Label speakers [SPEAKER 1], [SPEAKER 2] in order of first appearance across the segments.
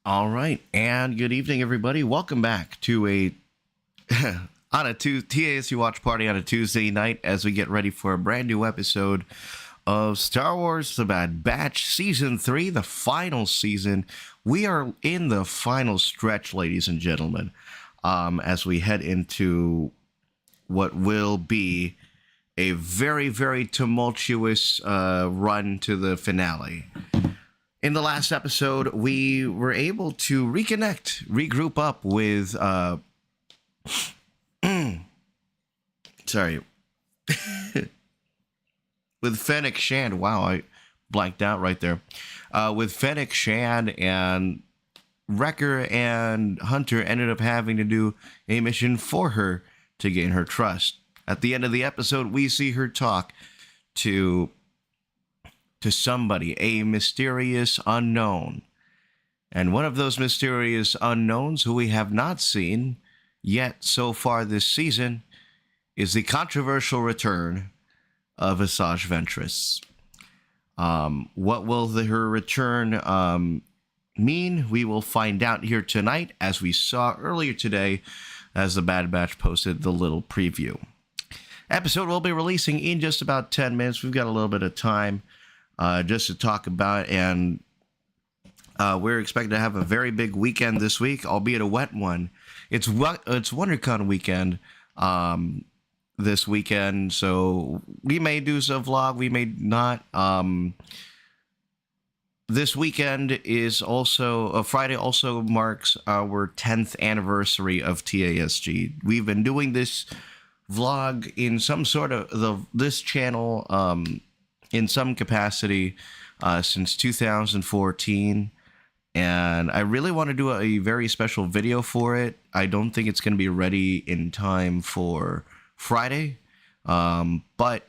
[SPEAKER 1] All right, and good evening, everybody. Welcome back to a TASG watch party on a Tuesday night as we get ready for a brand new episode of Star Wars: The Bad Batch Season 3, the final season. We are in the final stretch, ladies and gentlemen, as we head into what will be a very, very tumultuous run to the finale. In the last episode, we were able to regroup up with, sorry, with Fennec Shand. Wow, I blanked out right there. With Fennec Shand, and Wrecker and Hunter ended up having to do a mission for her to gain her trust. At the end of the episode, we see her talk to somebody, a mysterious unknown. And one of those mysterious unknowns who we have not seen yet so far this season is the controversial return of Asajj Ventress. What will her return mean? We will find out here tonight, as we saw earlier today, as the Bad Batch posted the little preview. Episode will be releasing in just about 10 minutes. We've got a little bit of time just to talk about, and we're expected to have a very big weekend this week, albeit a wet one. It's WonderCon weekend this weekend, so we may do some vlog, we may not. This weekend is also Friday. Also marks our 10th anniversary of TASG. We've been doing this vlog in some sort of this channel. In some capacity since 2014, and I really want to do a very special video for it. I don't think it's going to be ready in time for Friday, but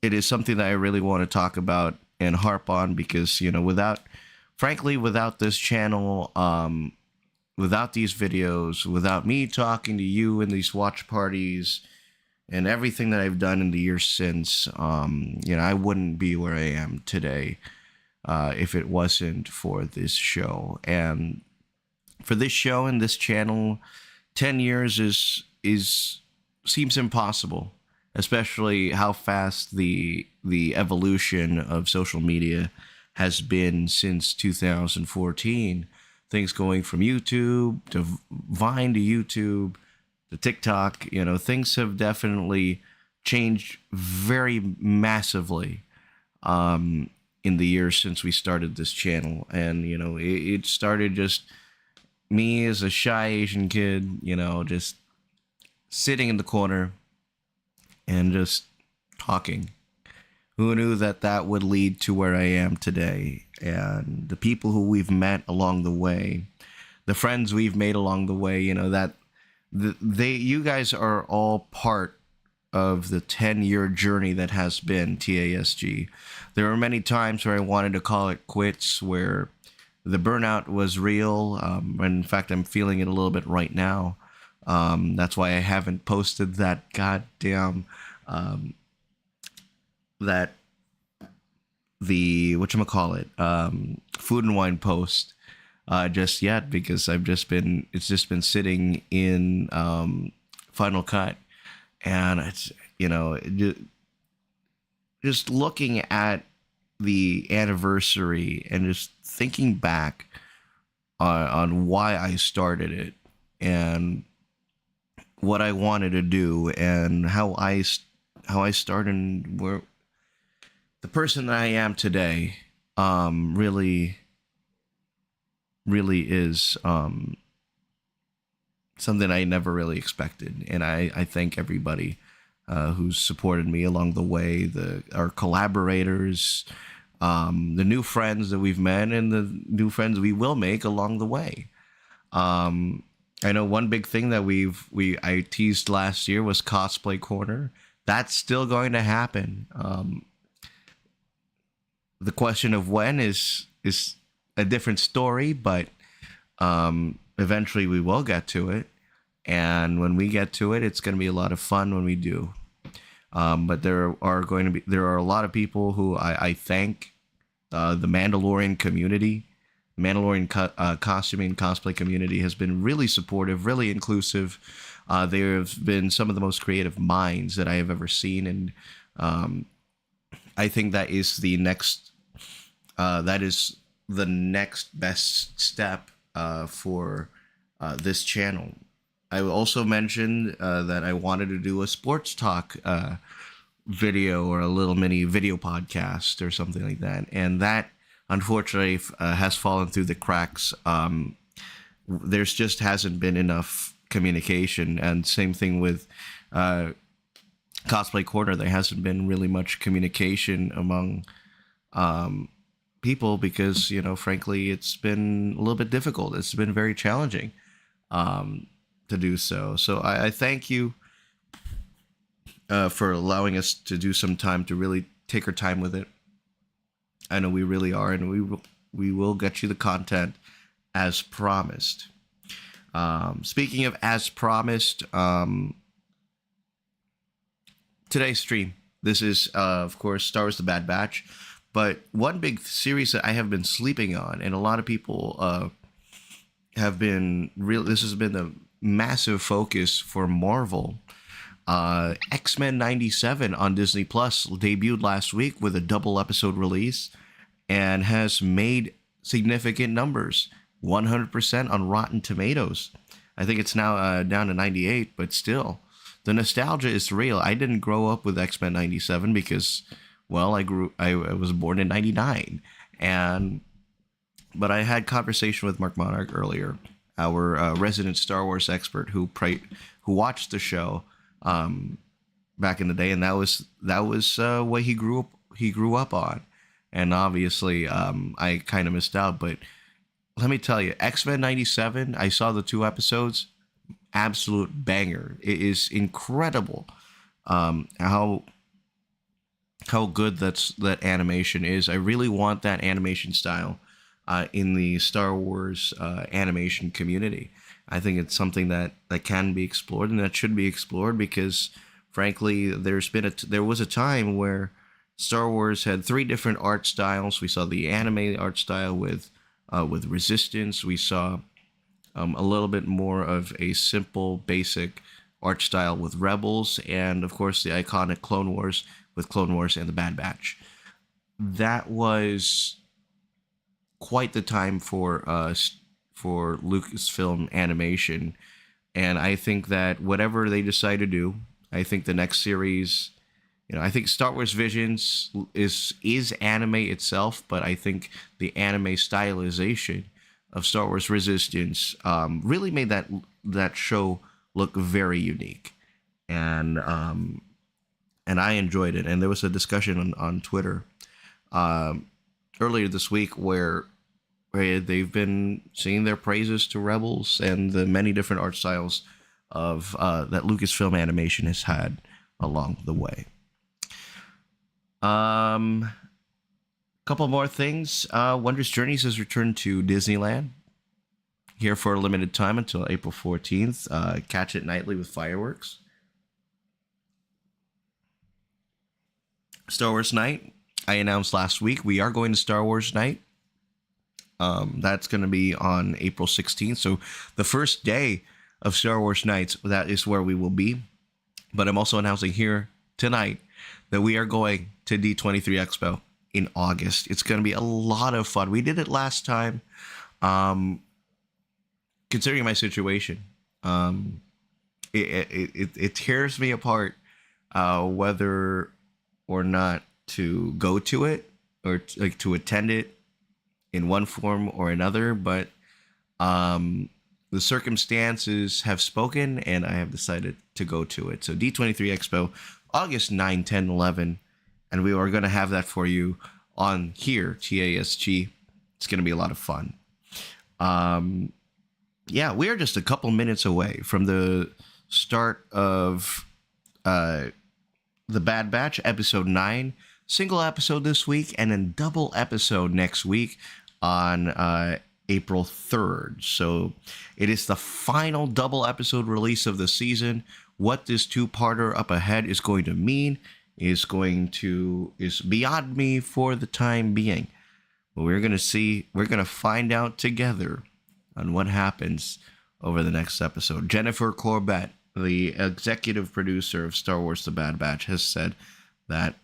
[SPEAKER 1] it is something that I really want to talk about and harp on, because, you know, without this channel, without these videos, without me talking to you in these watch parties, and everything that I've done in the years since, I wouldn't be where I am today if it wasn't for this show. And for this show and this channel, 10 years seems impossible, especially how fast the evolution of social media has been since 2014. Things going from YouTube to Vine to YouTube, the TikTok, things have definitely changed very massively in the years since we started this channel. And, it started just me as a shy Asian kid, just sitting in the corner and just talking. Who knew that would lead to where I am today? And the people who we've met along the way, the friends we've made along the way, you guys are all part of the 10-year journey that has been TASG. There were many times where I wanted to call it quits, where the burnout was real. And in fact, I'm feeling it a little bit right now. That's why I haven't posted that goddamn food and wine post just yet, because it's just been sitting in Final Cut. And it's, just looking at the anniversary and just thinking back on why I started it and what I wanted to do and how I started, and where the person that I am today really is something I never really expected. And I thank everybody who's supported me along the way, our collaborators, the new friends that we've met, and the new friends we will make along the way. I know one big thing that I teased last year was Cosplay Corner. That's still going to happen. The question of when is a different story, but eventually we will get to it. And when we get to it, it's going to be a lot of fun when we do. But there are a lot of people who I thank, the Mandalorian community, Mandalorian costuming cosplay community has been really supportive, really inclusive. There have been some of the most creative minds that I have ever seen, and I think that is the next that is the next best step for this channel. I also mentioned that I wanted to do a sports talk video or a little mini video podcast or something like that, and that unfortunately has fallen through the cracks. There's just hasn't been enough communication, and same thing with Cosplay Corner. There hasn't been really much communication among people because, frankly, it's been a little bit difficult. It's been very challenging to do so. So I thank you for allowing us to do some time to really take our time with it. I know we really are, and we will get you the content as promised. Speaking of as promised, today's stream. This is, of course, Star Wars: The Bad Batch. But one big series that I have been sleeping on, and a lot of people have been this has been a massive focus for Marvel. X-Men 97 on Disney Plus debuted last week with a double episode release and has made significant numbers, 100% on Rotten Tomatoes. I think it's now down to 98, but still, the nostalgia is real. I didn't grow up with X-Men 97 because, well, I was born in 99, but I had conversation with Mark Monarch earlier, our resident Star Wars expert who watched the show back in the day, and that was what he grew up on, and obviously I kind of missed out. But let me tell you, X-Men 97, I saw the 2 episodes, absolute banger. It is incredible how good that animation is. I really want that animation style in the Star Wars animation community. I think it's something that can be explored and that should be explored because, frankly, there was a time where Star Wars had 3 different art styles. We saw the anime art style with Resistance. We saw a little bit more of a simple, basic art style with Rebels, and of course the iconic Clone Wars with Clone Wars and the Bad Batch. That was quite the time for Lucasfilm animation, and I think that whatever they decide to do, I think the next series, I think Star Wars Visions is anime itself, but I think the anime stylization of Star Wars Resistance really made that show look very unique, and I enjoyed it. And there was a discussion on Twitter earlier this week where they've been singing their praises to Rebels and the many different art styles of that Lucasfilm Animation has had along the way. Couple more things. Wondrous Journeys has returned to Disneyland here for a limited time until April 14th. Catch it nightly with fireworks. Star Wars Night. I announced last week we are going to Star Wars Night. That's going to be on April 16th. So the first day of Star Wars Nights, that is where we will be. But I'm also announcing here tonight that we are going to D23 Expo in August. It's going to be a lot of fun. We did it last time. Considering my situation, it tears me apart whether or not to go to it or to attend it in one form or another. But the circumstances have spoken, and I have decided to go to it. So D23 Expo, August 9, 10, 11. And we are going to have that for you on here, TASG. It's going to be a lot of fun. Yeah, we are just a couple minutes away from the start of The Bad Batch, episode 9. Single episode this week, and then double episode next week on April 3rd. So it is the final double episode release of the season. What this 2-parter up ahead is going to mean is beyond me for the time being. But we're gonna find out together on what happens over the next episode. Jennifer Corbett, the executive producer of Star Wars The Bad Batch, has said that,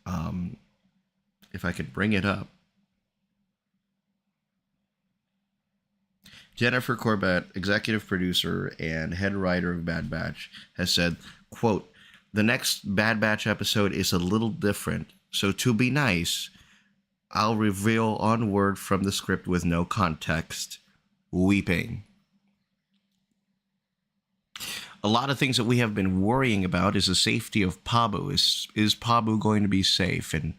[SPEAKER 1] um, if I could bring it up, Jennifer Corbett, executive producer and head writer of Bad Batch, has said, quote, the next Bad Batch episode is a little different, so to be nice, I'll reveal on word from the script with no context. Weeping. A lot of things that we have been worrying about is the safety of Pabu. Is Pabu going to be safe, and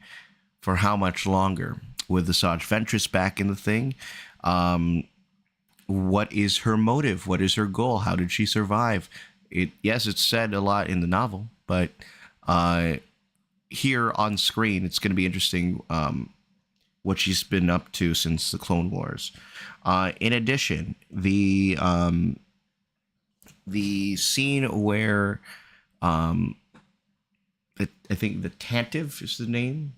[SPEAKER 1] for how much longer? With the Asajj Ventress back in the thing, what is her motive? What is her goal? How did she survive? Yes, it's said a lot in the novel, but here on screen, it's going to be interesting what she's been up to since the Clone Wars. In addition, the scene where I think the Tantive is the name,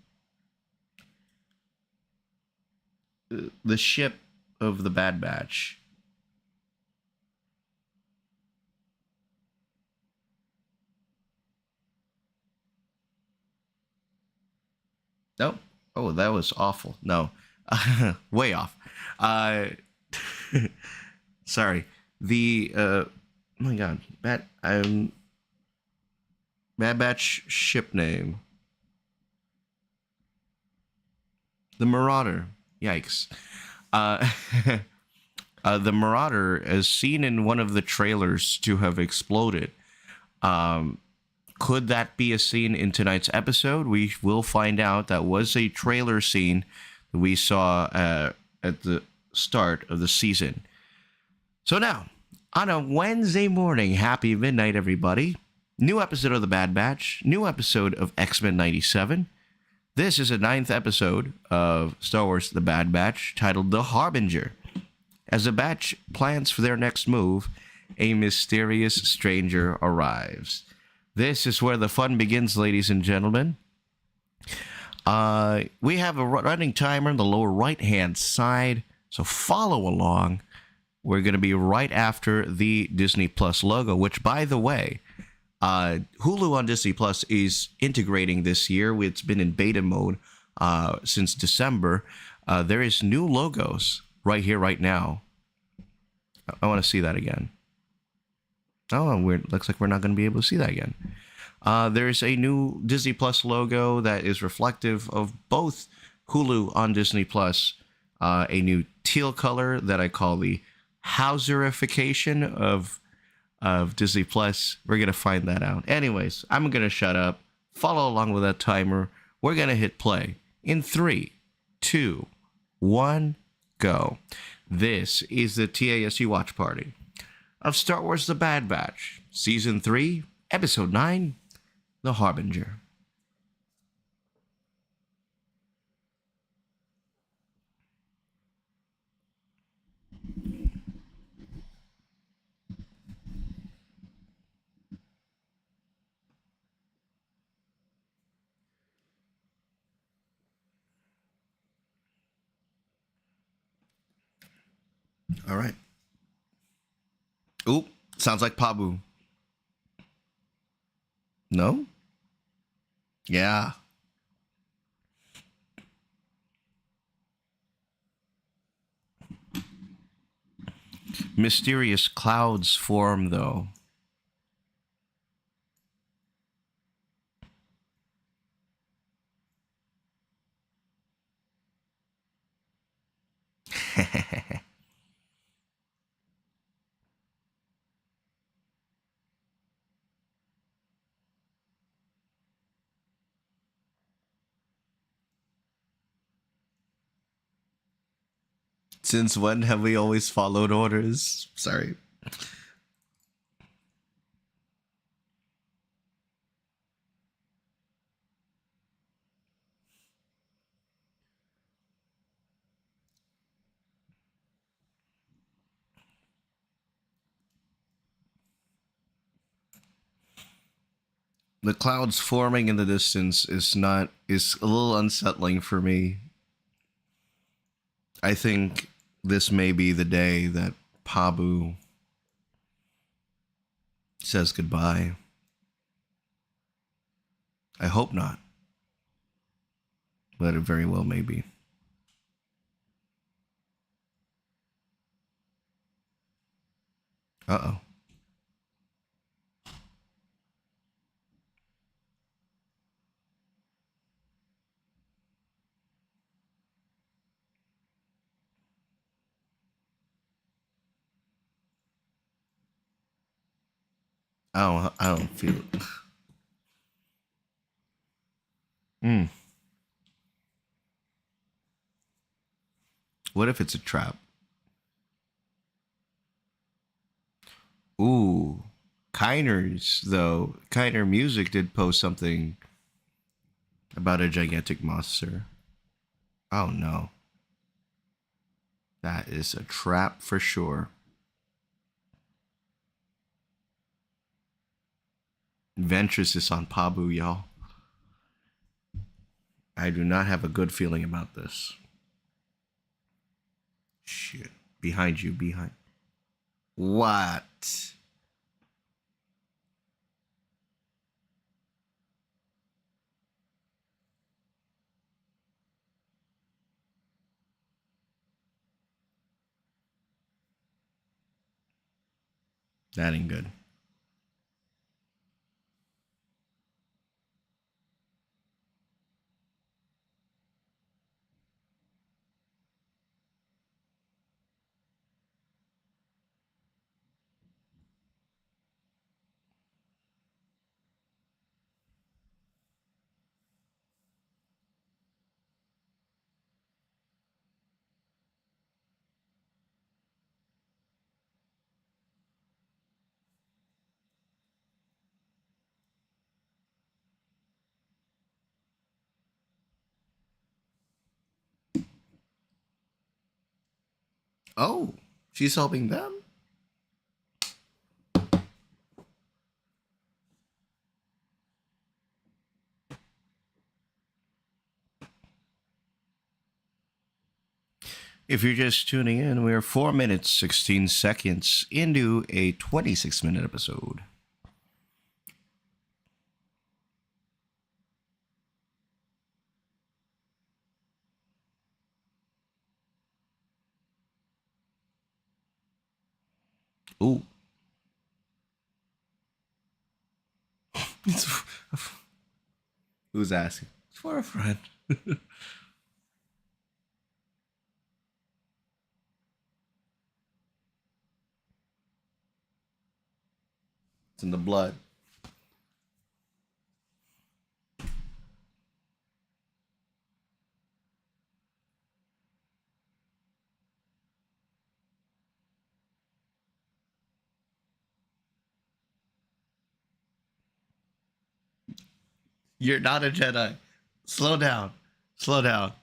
[SPEAKER 1] the ship of the Bad Batch. Nope. Oh, that was awful. No, way off. Uh, sorry. The oh my god, Bad Batch ship name, the Marauder. Yikes. Uh, the Marauder, as seen in one of the trailers to have exploded. Could that be a scene in tonight's episode? We will find out. That was a trailer scene that we saw at the start of the season. So now, on a Wednesday morning, happy midnight, everybody. New episode of The Bad Batch. New episode of X-Men 97. This is a 9th episode of Star Wars The Bad Batch, titled The Harbinger. As the Batch plans for their next move, a mysterious stranger arrives. This is where the fun begins, ladies and gentlemen. We have a running timer on the lower right-hand side, so follow along. We're going to be right after the Disney Plus logo, which, by the way, Hulu on Disney Plus is integrating this year. It's been in beta mode since December. There is new logos right here, right now. I want to see that again. Oh, looks like we're not going to be able to see that again. There's a new Disney Plus logo that is reflective of both Hulu on Disney Plus, a new teal color that I call the Hauserification of Disney Plus. We're going to find that out. Anyways, I'm going to shut up, follow along with that timer. We're going to hit play in 3, 2, 1, go. This is the TASG Watch Party of Star Wars The Bad Batch, Season 3, Episode 9, The Harbinger. All right. Oop, sounds like Pabu. No? Yeah. Mysterious clouds form, though. Since when have we always followed orders? Sorry. The clouds forming in the distance is a little unsettling for me. I think this may be the day that Pabu says goodbye. I hope not, but it very well may be. Uh oh. I don't feel it. Mm. What if it's a trap? Ooh. Kiner's, though. Kiner Music did post something about a gigantic monster. Oh no. That is a trap for sure. Ventress is on Pabu, y'all. I do not have a good feeling about this. Shit. Behind you, behind. What? That ain't good. Oh, she's helping them? If you're just tuning in, we're 4 minutes, 16 seconds into a 26-minute episode. Ooh. Who's asking? It's for a friend. It's in the blood. You're not a Jedi. Slow down. Slow down.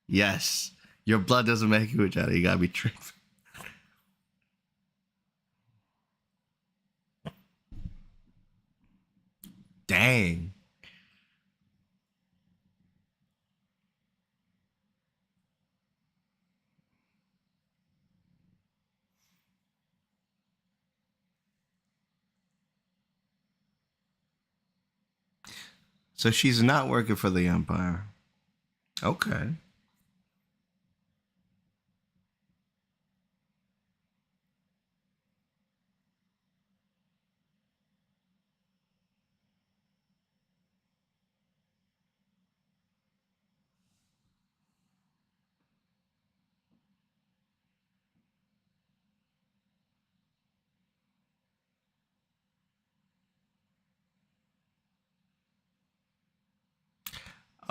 [SPEAKER 1] Yes. Your blood doesn't make you a Jedi. You gotta be trained. Dang. So she's not working for the Empire. Okay.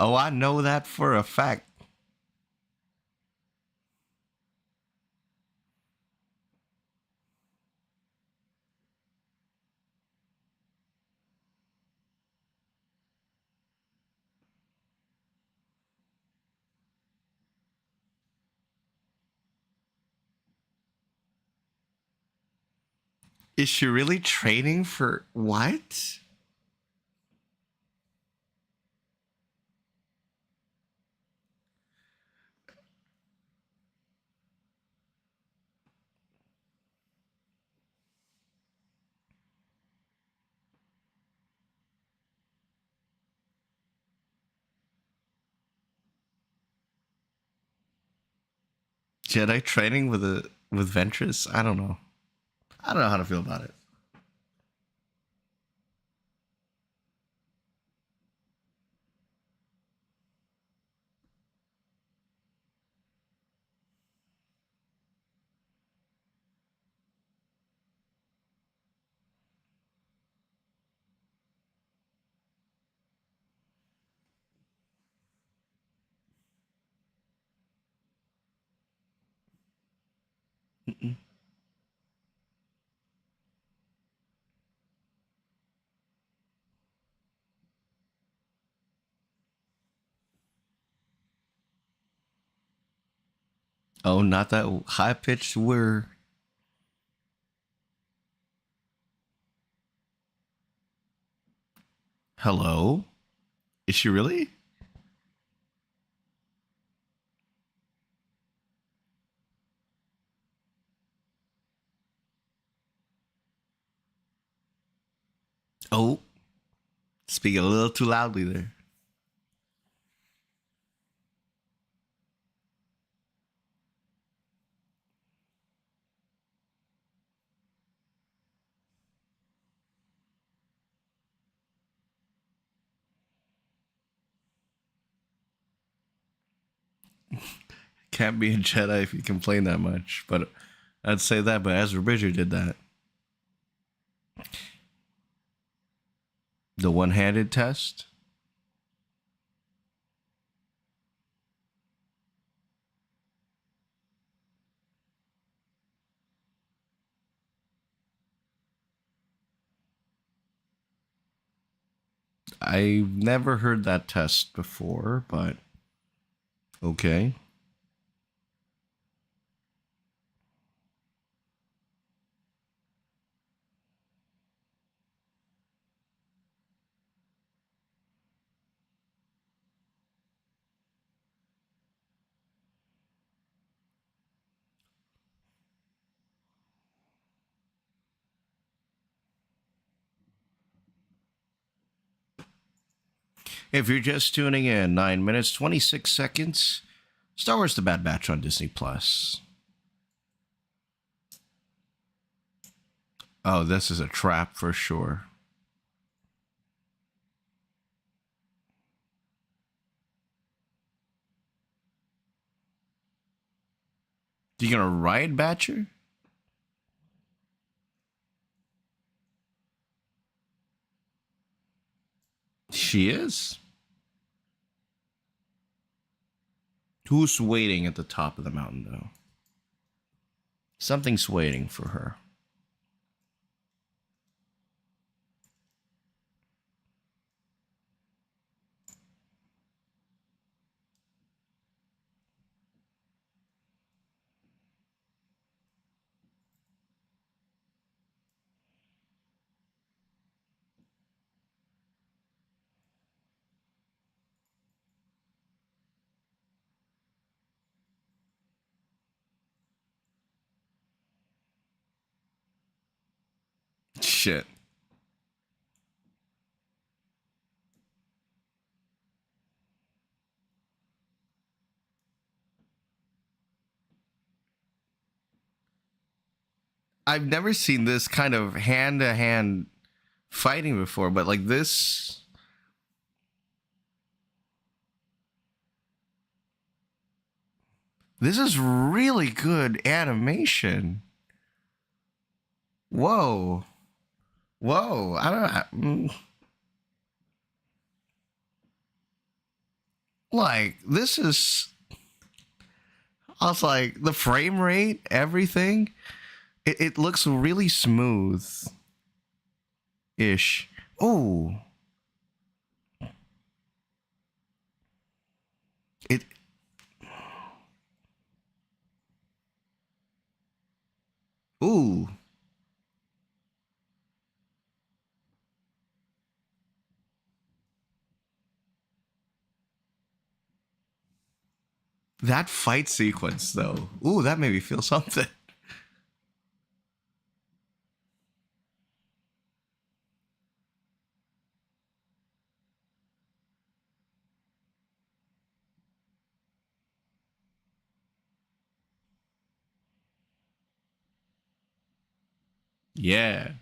[SPEAKER 1] Oh, I know that for a fact. Is she really training for what? Jedi training with Ventress. I don't know. I don't know how to feel about it. Mm-mm. Oh, not that high pitched whir. Hello? Is she really? Oh, speaking a little too loudly there. Can't be a Jedi if you complain that much. But I'd say that, but Ezra Bridger did that. The one handed test? I've never heard that test before, but okay. If you're just tuning in, 9 minutes, 26 seconds. Star Wars The Bad Batch on Disney Plus. Oh, this is a trap for sure. You gonna ride Batcher? She is. Who's waiting at the top of the mountain, though? Something's waiting for her. Shit. I've never seen this kind of hand to hand fighting before, but like this is really good animation. Whoa. Whoa. I don't know. Like, this is. I was like, the frame rate, everything, it looks really smooth ish. Oh, it. Ooh, that fight sequence, though. Ooh, that made me feel something. Yeah.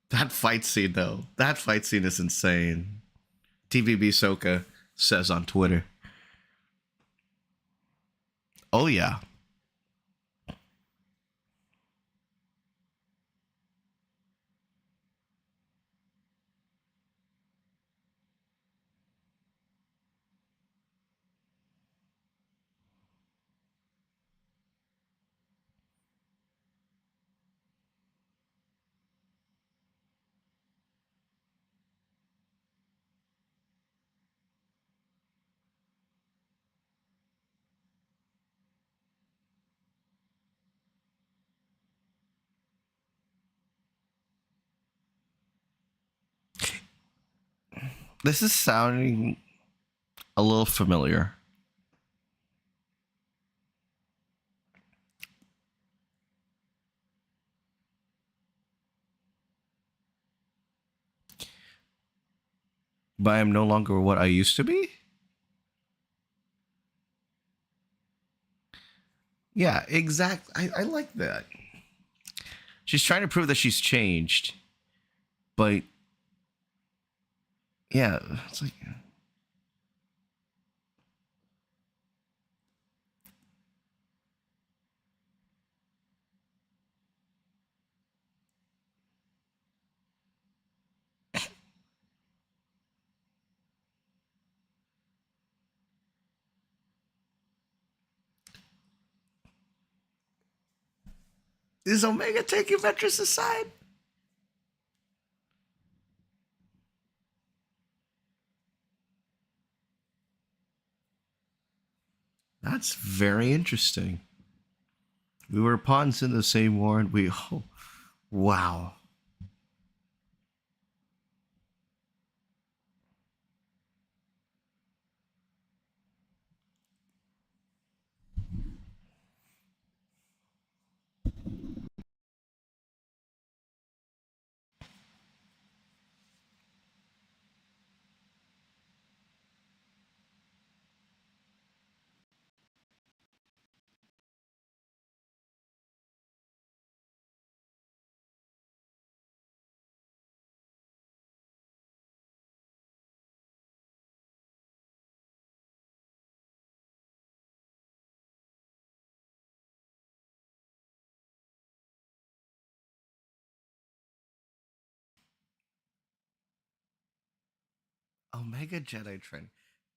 [SPEAKER 1] That fight scene, though. That fight scene is insane. TVB Soka says on Twitter. Oh, yeah. This is sounding a little familiar. But I am no longer what I used to be? Yeah, exactly. I like that. She's trying to prove that she's changed, but yeah, it's like is Omega taking Ventress aside? That's very interesting. We were pawns in the same war, and we. Oh, wow. Omega Jedi training.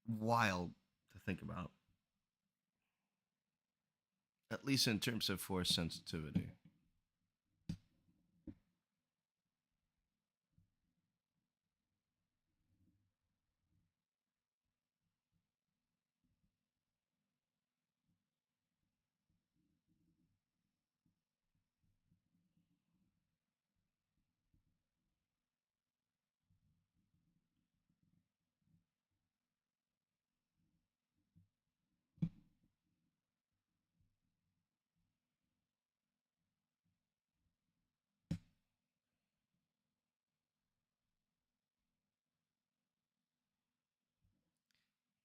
[SPEAKER 1] Wild to think about, at least in terms of force sensitivity.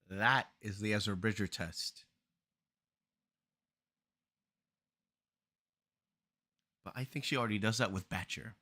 [SPEAKER 1] That is the Ezra Bridger test. But I think she already does that with Batcher.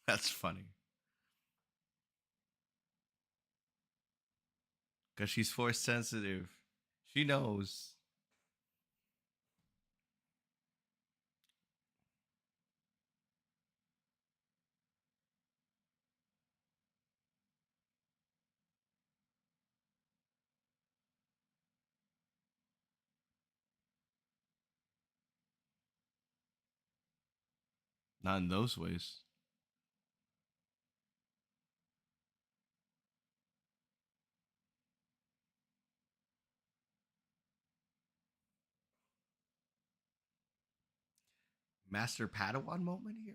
[SPEAKER 1] That's funny. Because she's force sensitive. She knows. Not in those ways. Master Padawan moment here.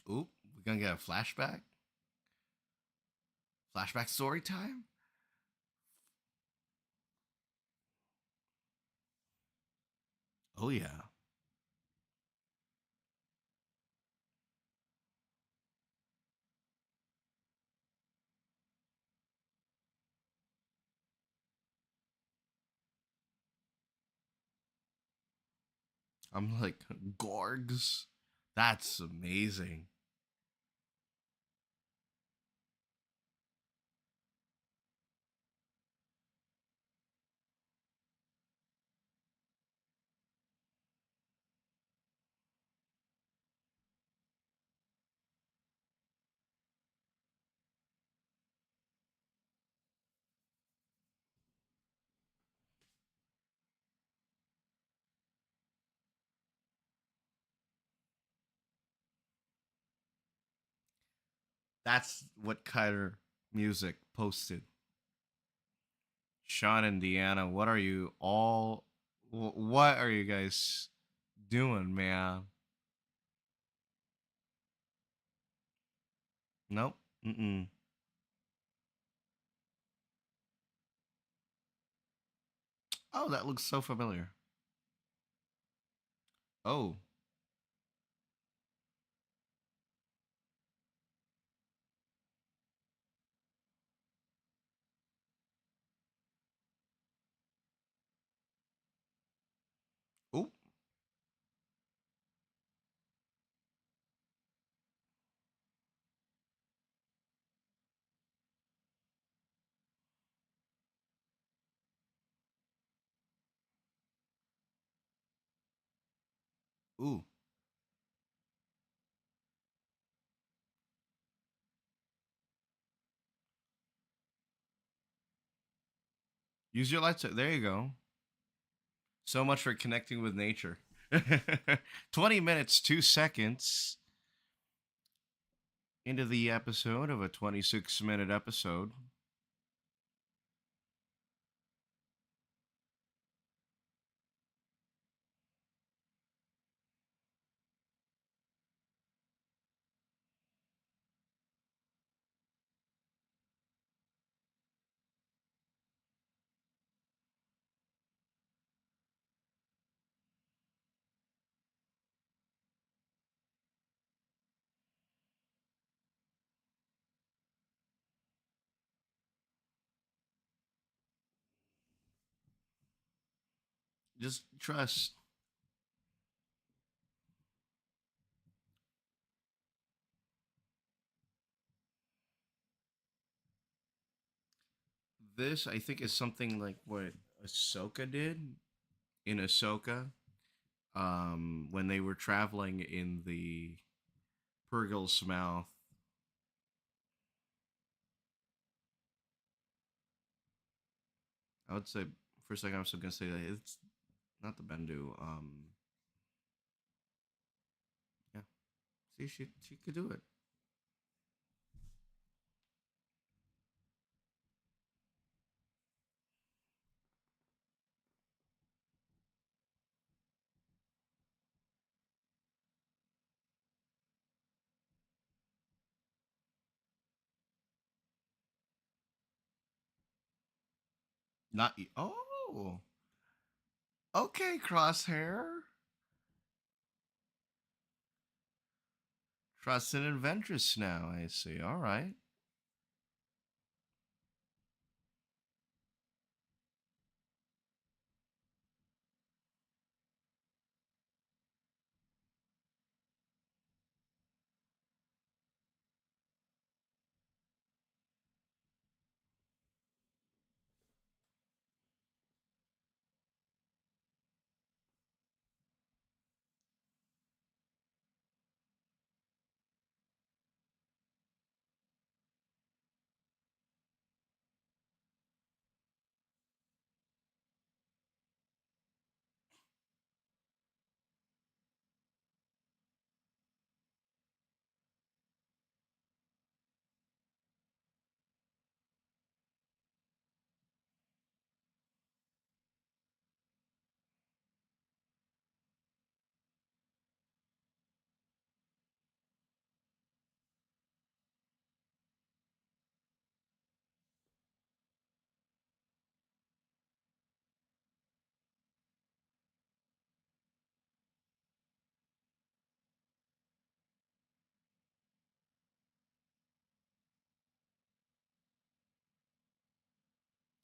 [SPEAKER 1] Oop, we're gonna get a flashback. Flashback story time. Oh yeah. I'm like Gorgs. That's amazing. That's what Kyler Music posted. Sean and Deanna, what are you all? What are you guys doing, man? Nope. Mm-mm. Oh, that looks so familiar. Oh. Ooh. Ooh. Use your lights. There you go. So much for connecting with nature. 20 minutes, 2 seconds into the episode of a 26-minute episode. Just trust. This, I think, is something like what Ahsoka did in Ahsoka when they were traveling in the Purgil's mouth. I would say, for a second, I was still going to say that it's not the Bendu. Yeah. See, she could do it. Not. Oh. Okay, Crosshair. Trust and Adventurous now, I see. All right.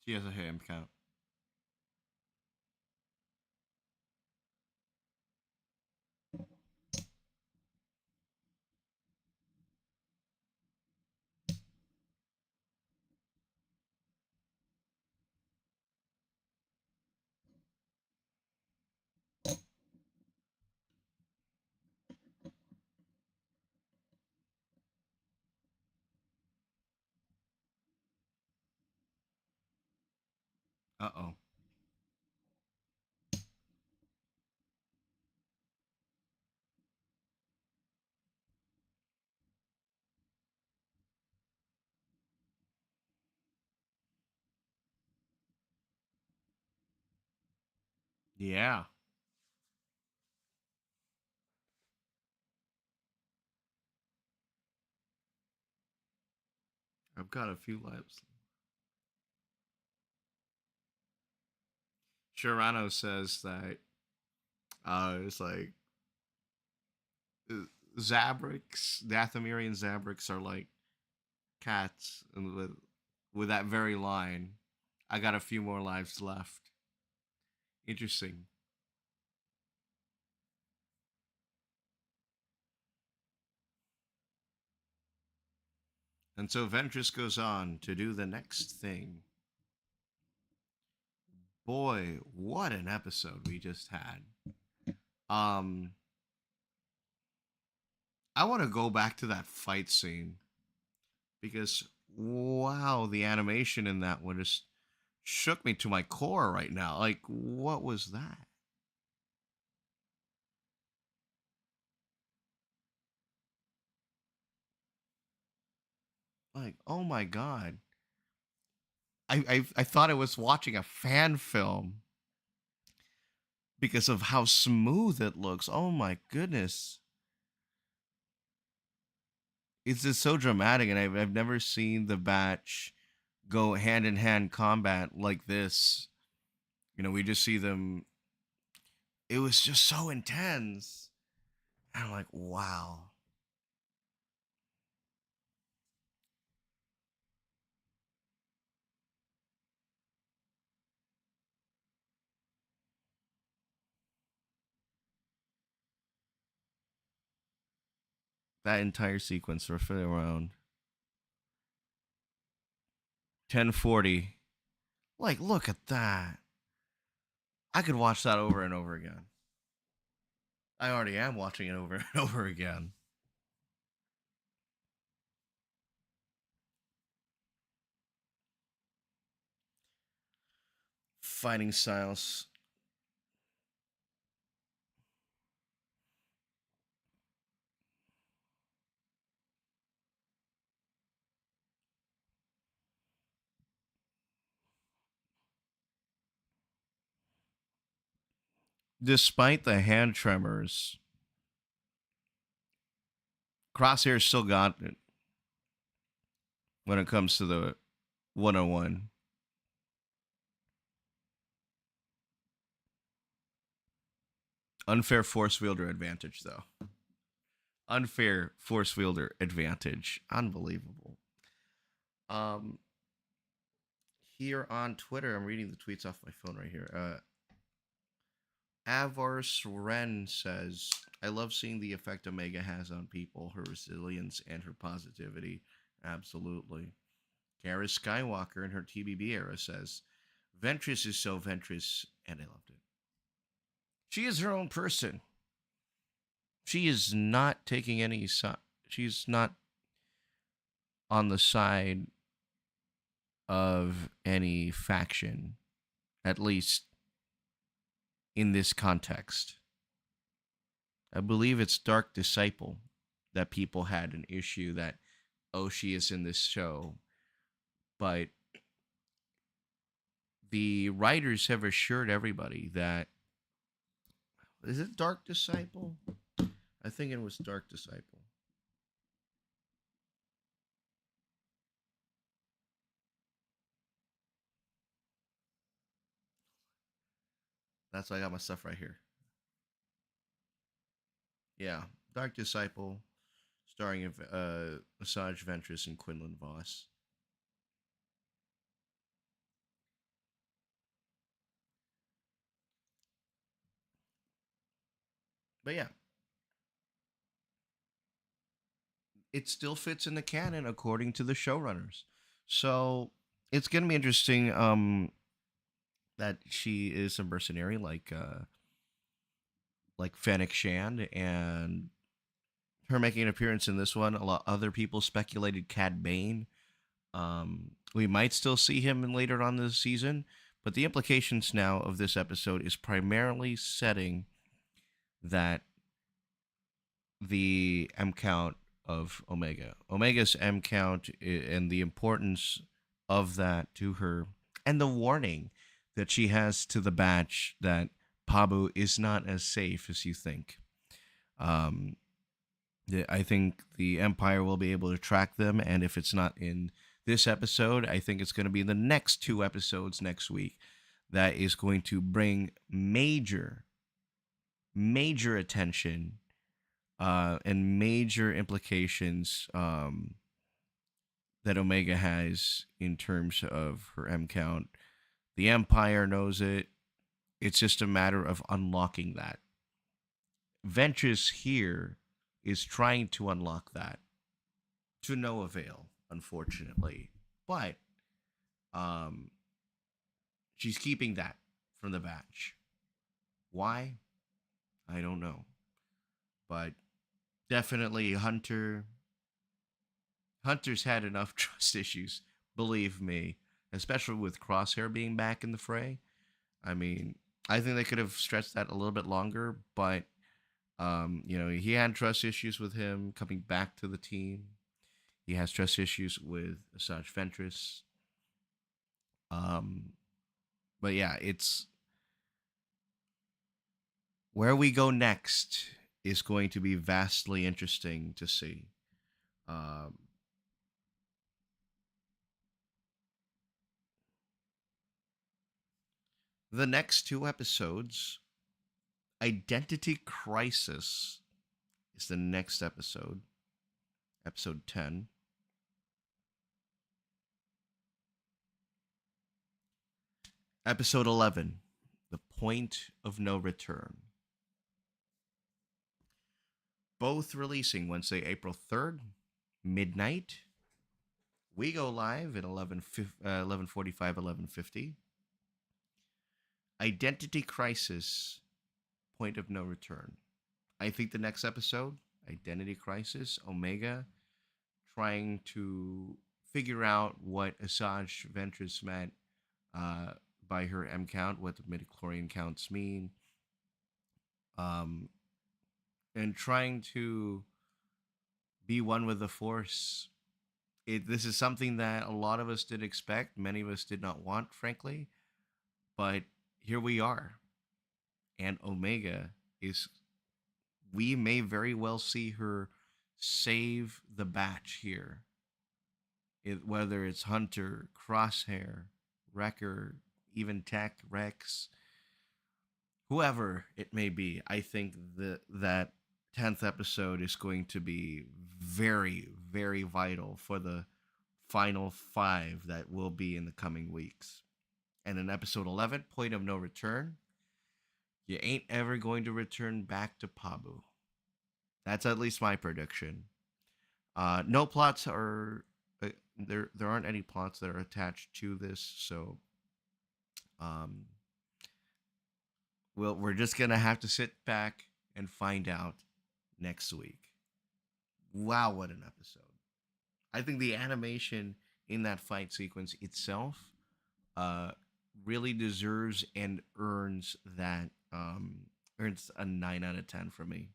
[SPEAKER 1] She has a ham count. Uh oh. Yeah. I've got a few lives. Shirano says that it's like uh, Zabrix, Dathomirian Zabrix are like cats, and with that very line, I got a few more lives left. Interesting. And so Ventress goes on to do the next thing. Boy, what an episode we just had. Um, I want to go back to that fight scene because wow, the animation in that one just shook me to my core right now. Like, what was that? Like, oh my god. I thought I was watching a fan film because of how smooth it looks. Oh my goodness. It's just so dramatic, and I've never seen the batch go hand in hand combat like this. You know, we just see them. It was just so intense. And I'm like, wow. That entire sequence roughly around 1040. Like, look at that. I could watch that over and over again. I already am watching it over and over again. Fighting styles. Despite the hand tremors, Crosshair still got it when it comes to the 101. Unfair force wielder advantage, though. Unfair force wielder advantage. Unbelievable. Um, Here on Twitter, I'm reading the tweets off my phone right here. Avars Ren says, I love seeing the effect Omega has on people, her resilience and her positivity. Absolutely. Kara Skywalker in her TBB era says, Ventress is so Ventress, and I loved it. She is her own person. She is not taking any side. She's not on the side of any faction, at least in this context. I believe it's Dark Disciple that people had an issue that, oh, she is in this show. But the writers have assured everybody that, is it Dark Disciple? I think it was Dark Disciple. That's why I got my stuff right here. Yeah, Dark Disciple, starring Asajj Ventress and Quinlan Voss. But yeah, it still fits in the canon according to the showrunners. So it's gonna be interesting. That she is a mercenary like Fennec Shand, and her making an appearance in this one. A lot other people speculated Cad Bane. We might still see him in later on this season, but the implications now of this episode is primarily setting that the M count of Omega, Omega's M count, and the importance of that to her, and the warning that she has to the batch that Pabu is not as safe as you think. Um, I think the Empire will be able to track them, and if it's not in this episode, I think it's going to be in the next two episodes next week. That is going to bring major attention and major implications that Omega has in terms of her M count. The Empire knows it. It's just a matter of unlocking that. Ventress here is trying to unlock that to no avail, unfortunately. But um, she's keeping that from the batch. Why? I don't know. But definitely Hunter's had enough trust issues, believe me, especially with Crosshair being back in the fray. I mean, I think they could have stretched that a little bit longer, but he had trust issues with him coming back to the team. He has trust issues with Asajj Ventress. Um, but yeah, it's where we go next is going to be vastly interesting to see. Um, the next two episodes, Identity Crisis is the next episode, episode 10. Episode 11, The Point of No Return. Both releasing Wednesday, April 3rd, midnight. We go live at 11:45, 11:50. Identity Crisis, Point of No Return. I think the next episode, Identity Crisis, Omega, trying to figure out what Asajj Ventress meant uh, by her M count, what the midichlorian counts mean, um, and trying to be one with the Force. This is something that a lot of us did expect, many of us did not want, frankly, but here we are. And Omega is, we may very well see her save the batch here. Whether it's Hunter, Crosshair, Wrecker, even Tech, Rex, whoever it may be, I think that 10th episode is going to be very, very vital for the final five that will be in the coming weeks. And in episode 11, Point of No Return, you ain't ever going to return back to Pabu. That's at least my prediction. No plots are there aren't any plots that are attached to this, so um, we're just gonna have to sit back and find out next week. Wow, what an episode! I think the animation in that fight sequence itself uh, really deserves and earns a 9 out of 10 for me.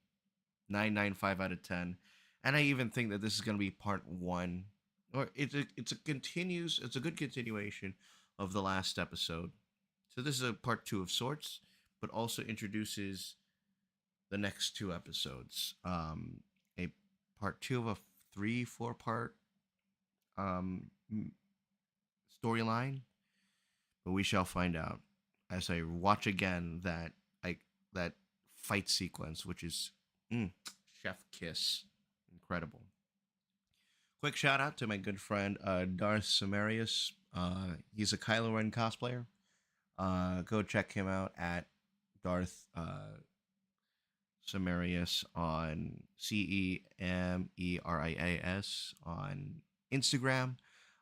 [SPEAKER 1] 9.95 out of 10, and I even think that this is going to be part one, or it's a good continuation of the last episode. So this is a part two of sorts, but also introduces the next two episodes. A part two of a 3 4 part um, storyline, but we shall find out as I watch again that fight sequence, which is chef kiss, incredible. Quick shout out to my good friend Darth Samarius. He's a Kylo Ren cosplayer. Go check him out at Darth Semerius on Cemerias on Instagram.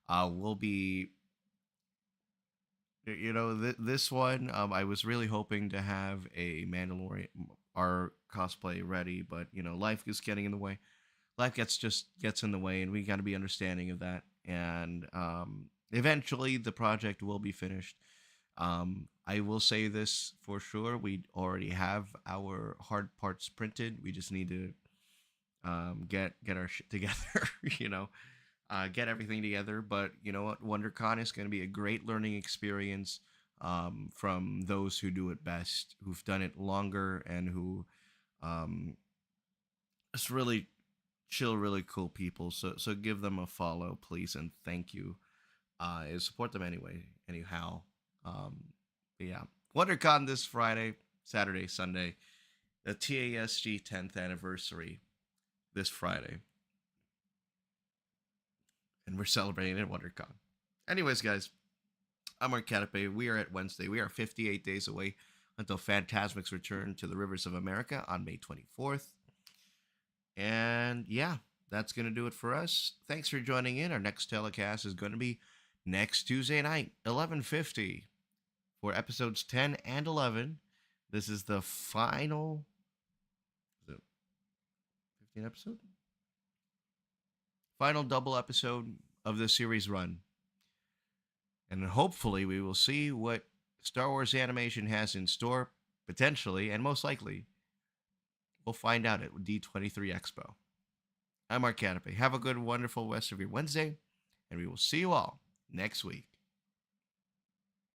[SPEAKER 1] We'll be, this one. I was really hoping to have a Mandalorian our cosplay ready, but life is getting in the way. Life gets in the way, and we got to be understanding of that. And eventually, the project will be finished. I will say this for sure: we already have our hard parts printed. We just need to get our shit together. you know, get everything together. But you know what? WonderCon is going to be a great learning experience from those who do it best, who've done it longer, and who um, it's really chill, really cool people. So give them a follow, please, and thank you. And support them anyway. Anyhow, um, but yeah, WonderCon this Friday, Saturday, Sunday. The TASG 10th anniversary this Friday, and we're celebrating at WonderCon. Anyways, guys, I'm Mark Catape. We are at Wednesday. We are 58 days away until Phantasmic's return to the rivers of America on May 24th. And yeah, that's going to do it for us. Thanks for joining in. Our next telecast is going to be next Tuesday night, 11:50, for episodes 10 and 11. This is the final, is it 15 episode? Final double episode of the series run. And hopefully we will see what Star Wars animation has in store, potentially, and most likely, we'll find out at D23 Expo. I'm Mark Canape. Have a good, wonderful rest of your Wednesday, and we will see you all next week.